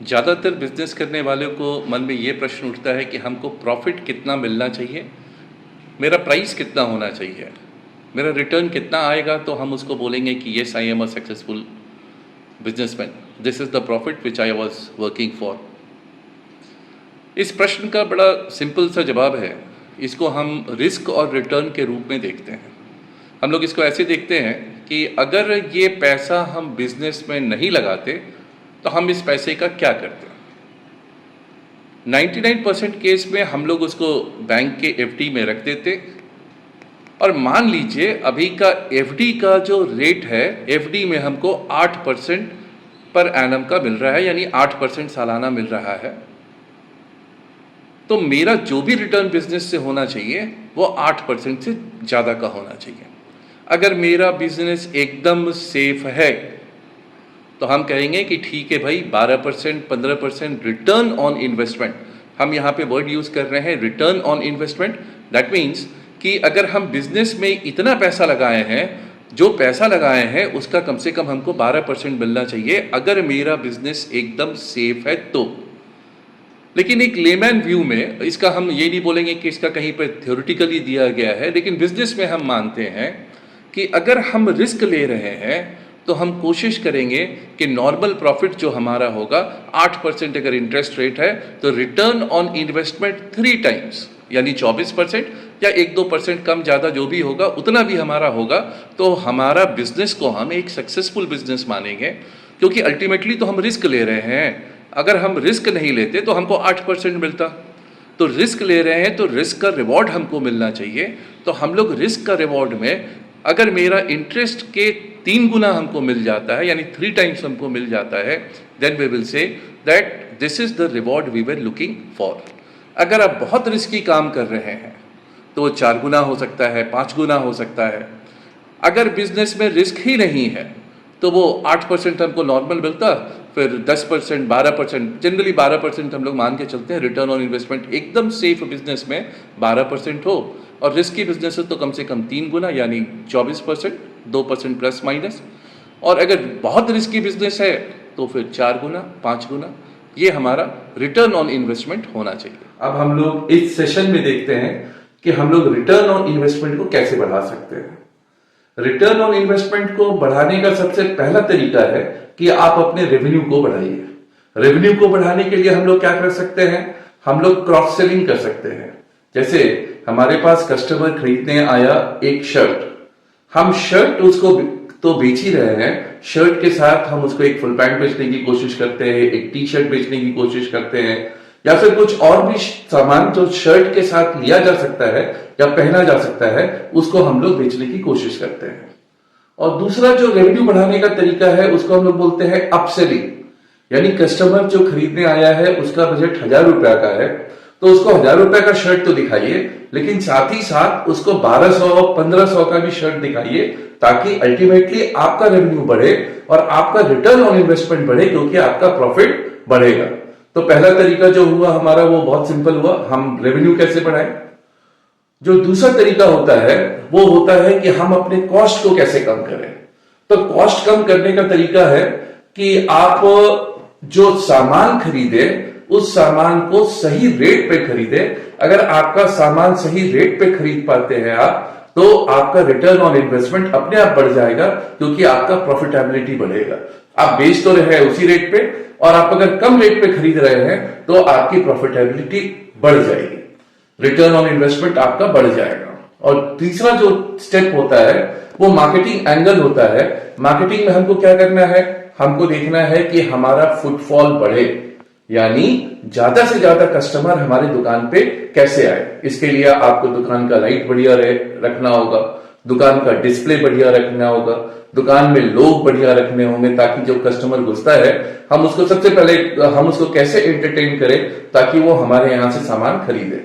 ज़्यादातर बिजनेस करने वालों को मन में ये प्रश्न उठता है कि हमको प्रॉफिट कितना मिलना चाहिए, मेरा प्राइस कितना होना चाहिए, मेरा रिटर्न कितना आएगा तो हम उसको बोलेंगे कि yes I am a successful businessman, this is the profit which I was working for. इस प्रश्न का बड़ा सिंपल सा जवाब है, इसको हम रिस्क और रिटर्न के रूप में देखते हैं। हम लोग इसको ऐसे देखते हैं कि अगर ये पैसा हम बिजनेस में नहीं लगाते तो हम इस पैसे का क्या करते हैं। 99% केस में हम लोग उसको बैंक के एफडी में रख देते, और मान लीजिए अभी का एफडी का जो रेट है, एफडी में हमको 8% पर एनम का मिल रहा है, यानी 8% सालाना मिल रहा है। तो मेरा जो भी रिटर्न बिजनेस से होना चाहिए वो 8% से ज़्यादा का होना चाहिए। अगर मेरा बिजनेस एकदम सेफ है तो हम कहेंगे कि ठीक है भाई, 12% 15% रिटर्न ऑन इन्वेस्टमेंट। हम यहाँ पे वर्ड यूज़ कर रहे हैं return on investment. That means कि अगर हम बिजनेस में इतना पैसा लगाए हैं, जो पैसा लगाए हैं उसका कम से कम हमको 12% मिलना चाहिए, अगर मेरा बिजनेस एकदम सेफ है तो। लेकिन एक लेमैन व्यू में इसका हम ये नहीं बोलेंगे कि इसका कहीं पर थ्योरेटिकली दिया गया है, लेकिन बिजनेस में हम मानते हैं कि अगर हम रिस्क ले रहे हैं तो हम कोशिश करेंगे कि नॉर्मल प्रॉफिट जो हमारा होगा 8% अगर इंटरेस्ट रेट है तो रिटर्न ऑन इन्वेस्टमेंट 3 टाइम्स यानी 24% या 1-2% कम ज़्यादा जो भी होगा उतना भी हमारा होगा, तो हमारा बिजनेस को हम एक सक्सेसफुल बिजनेस मानेंगे। क्योंकि अल्टीमेटली तो हम रिस्क ले रहे हैं। अगर हम रिस्क नहीं लेते तो हमको 8% मिलता, तो रिस्क ले रहे हैं तो रिस्क का रिवॉर्ड हमको मिलना चाहिए। तो हम लोग रिस्क का रिवॉर्ड में अगर मेरा इंटरेस्ट के 3 गुना हमको मिल जाता है, यानी 3 टाइम्स हमको मिल जाता है, then we will say that this is the reward we were looking for. अगर आप बहुत रिस्की काम कर रहे हैं तो वो 4 गुना हो सकता है, 5 गुना हो सकता है। अगर बिजनेस में रिस्क ही नहीं है तो वो 8% हमको नॉर्मल मिलता, फिर 10% 12%, जनरली 12% हम लोग मान के चलते हैं रिटर्न ऑन इन्वेस्टमेंट। एकदम सेफ बिजनेस में 12% हो, और रिस्की बिजनेस है तो कम से कम 3 गुना यानी 24%, 2% प्लस माइनस। और अगर बहुत रिस्की बिजनेस है तो फिर 4 गुना 5 गुना, ये हमारा रिटर्न ऑन इन्वेस्टमेंट होना चाहिए। अब हम लोग इस सेशन में देखते हैं कि हम लोग रिटर्न ऑन इन्वेस्टमेंट को कैसे बढ़ा सकते हैं। रिटर्न ऑन इन्वेस्टमेंट को बढ़ाने का सबसे पहला तरीका है कि आप अपने रेवेन्यू को बढ़ाइए। रेवेन्यू को बढ़ाने के लिए हम लोग क्या कर सकते हैं, हम लोग क्रॉस सेलिंग कर सकते हैं। जैसे हमारे पास कस्टमर खरीदने आया एक शर्ट, हम शर्ट उसको तो बेच ही रहे हैं, शर्ट के साथ हम उसको एक फुल पैंट बेचने की कोशिश करते हैं, एक टी शर्ट बेचने की कोशिश करते हैं, या फिर कुछ और भी सामान जो शर्ट के साथ लिया जा सकता है या पहना जा सकता है उसको हम लोग बेचने की कोशिश करते हैं। और दूसरा जो रेवेन्यू बढ़ाने का तरीका है उसको हम लोग बोलते हैं अपसेलिंग। यानी कस्टमर जो खरीदने आया है उसका बजट 1000 रुपया का है, तो उसको 1000 रुपए का शर्ट तो दिखाइए, लेकिन साथ ही साथ उसको 1200-1500 का भी शर्ट दिखाइए, ताकि अल्टीमेटली आपका रेवेन्यू बढ़े और आपका रिटर्न ऑन इन्वेस्टमेंट बढ़े, क्योंकि आपका प्रॉफिट बढ़ेगा। तो पहला तरीका जो हुआ हमारा वो बहुत सिंपल हुआ, हम रेवेन्यू कैसे बढ़ाएं। जो दूसरा तरीका होता है वो होता है कि हम अपने कॉस्ट को कैसे कम करें। तो कॉस्ट कम करने का तरीका है कि आप जो सामान खरीदे उस सामान को सही रेट पे खरीदे। अगर आपका सामान सही रेट पे खरीद पाते हैं आप, तो आपका रिटर्न ऑन इन्वेस्टमेंट अपने आप बढ़ जाएगा, क्योंकि आपका प्रॉफिटेबिलिटी बढ़ेगा। आप बेच तो रहे हैं उसी रेट पे, और आप अगर कम रेट पे खरीद रहे हैं तो आपकी प्रॉफिटेबिलिटी बढ़ जाएगी, रिटर्न ऑन इन्वेस्टमेंट आपका बढ़ जाएगा। और तीसरा जो स्टेप होता है वो मार्केटिंग एंगल होता है। मार्केटिंग में हमको क्या करना है, हमको देखना है कि हमारा फुटफॉल बढ़े, यानी ज्यादा से ज्यादा कस्टमर हमारे दुकान पे कैसे आए। इसके लिए आपको दुकान का लाइट बढ़िया रखना होगा, दुकान का डिस्प्ले बढ़िया रखना होगा, दुकान में लोग बढ़िया रखने होंगे, ताकि जो कस्टमर घुसता है हम उसको सबसे पहले हम उसको कैसे एंटरटेन करें ताकि वो हमारे यहां से सामान खरीदे।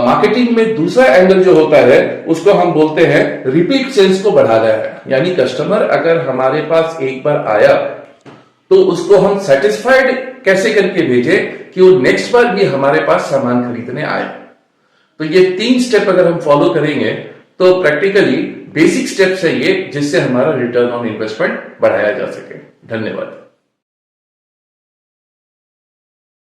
मार्केटिंग में दूसरा एंगल जो होता है उसको हम बोलते हैं रिपीट सेल्स को बढ़ाना है। यानी कस्टमर अगर हमारे पास एक बार आया तो उसको हम सेटिस्फाइड कैसे करके भेजे कि वो नेक्स्ट बार भी हमारे पास सामान खरीदने आए। तो ये 3 स्टेप अगर हम फॉलो करेंगे तो प्रैक्टिकली बेसिक स्टेप्स है ये, जिससे हमारा रिटर्न ऑन इन्वेस्टमेंट बढ़ाया जा सके। धन्यवाद।